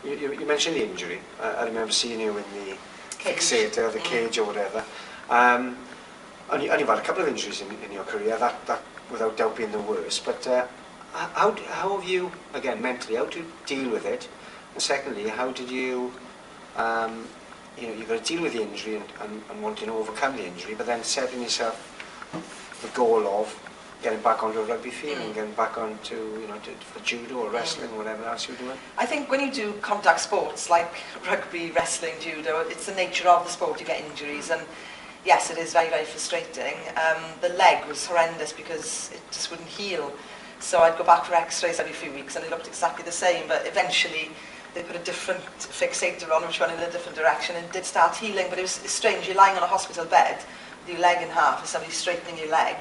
You mentioned the injury. I remember seeing you in the fixator, the cage or whatever. And you've had a couple of injuries in your career, that without doubt being the worst. But how have you, again, mentally, how do you deal with it? And secondly, how did you, you've got to deal with the injury and wanting to overcome the injury, but then setting yourself the goal of getting back onto a rugby field and getting back onto, for judo or wrestling or whatever else you're doing? I think when you do contact sports like rugby, wrestling, judo, it's the nature of the sport, you get injuries, and yes, it is very, very frustrating. The leg was horrendous because it just wouldn't heal. So I'd go back for x-rays every few weeks and it looked exactly the same, but eventually they put a different fixator on which went in a different direction and it did start healing, but it was strange. You're lying on a hospital bed with your leg in half and somebody straightening your leg,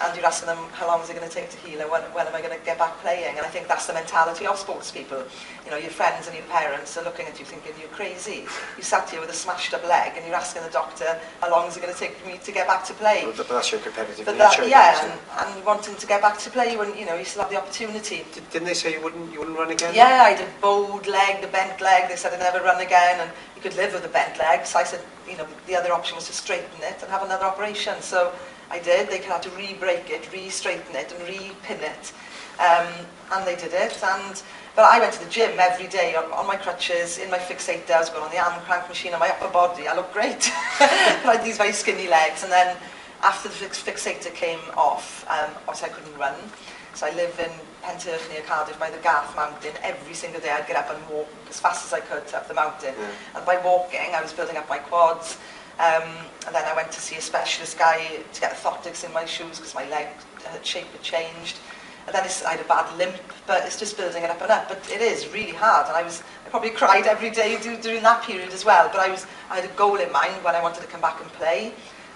and you're asking them, how long is it going to take to heal, and when am I going to get back playing? And I think that's the mentality of sports people. Your friends and your parents are looking at you thinking, you're crazy. You sat here with a smashed up leg and you're asking the doctor, how long is it going to take me to get back to play? But that's your competitive but nature. And wanting to get back to play when, you still have the opportunity. Didn't they say you wouldn't run again? Yeah, I did bowed leg, the bent leg. They said I'd never run again, and you could live with the bent leg. So I said, the other option was to straighten it and have another operation. So I did. They had to re-break it, re-straighten it, and re-pin it. And they did it. But I went to the gym every day on my crutches, in my fixator. I was going on the arm crank machine on my upper body. I looked great. I had these very skinny legs. And then after the fixator came off, obviously I couldn't run. So I live in Penturk near Cardiff by the Garth Mountain. Every single day I'd get up and walk as fast as I could up the mountain. And by walking, I was building up my quads. And then I went to see a specialist guy to get orthotics in my shoes because my leg shape had changed. And then I had a bad limp, but it's just building it up and up. But it is really hard, and I probably cried every day during that period as well. But I had a goal in mind when I wanted to come back and play,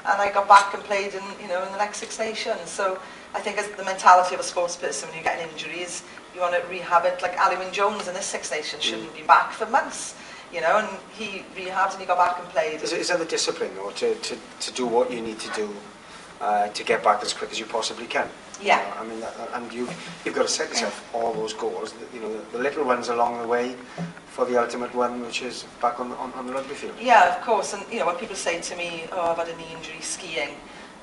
and I got back and played in the next 6 nations. So I think as the mentality of a sports person when you get an injury is you want to rehab it. Like Ali Jones in this 6 Nations shouldn't be back for months. And he rehabbed and he got back and played. Is that the discipline, though, to do what you need to do to get back as quick as you possibly can? Yeah. And you've got to set yourself all those goals. The little ones along the way for the ultimate one, which is back on the rugby field. Yeah, of course. And when people say to me, "Oh, I've had a knee injury skiing,"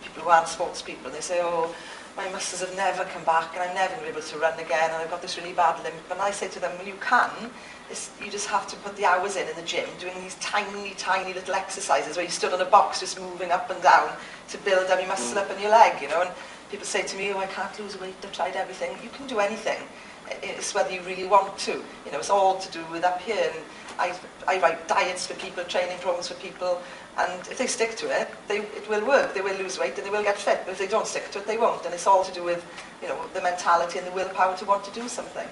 people who aren't sports people, they say, "Oh, my muscles have never come back, and I'm never going to be able to run again, and I've got this really bad limp." And I say to them, "Well, you can. You just have to put the hours in the gym, doing these tiny, tiny little exercises where you stood on a box just moving up and down to build every muscle up in your leg, And people say to me, "Oh, I can't lose weight, I've tried everything." You can do anything. It's whether you really want to. It's all to do with up here. And I write diets for people, training programs for people, and if they stick to it, it will work. They will lose weight and they will get fit. But if they don't stick to it, they won't. And it's all to do with, the mentality and the willpower to want to do something.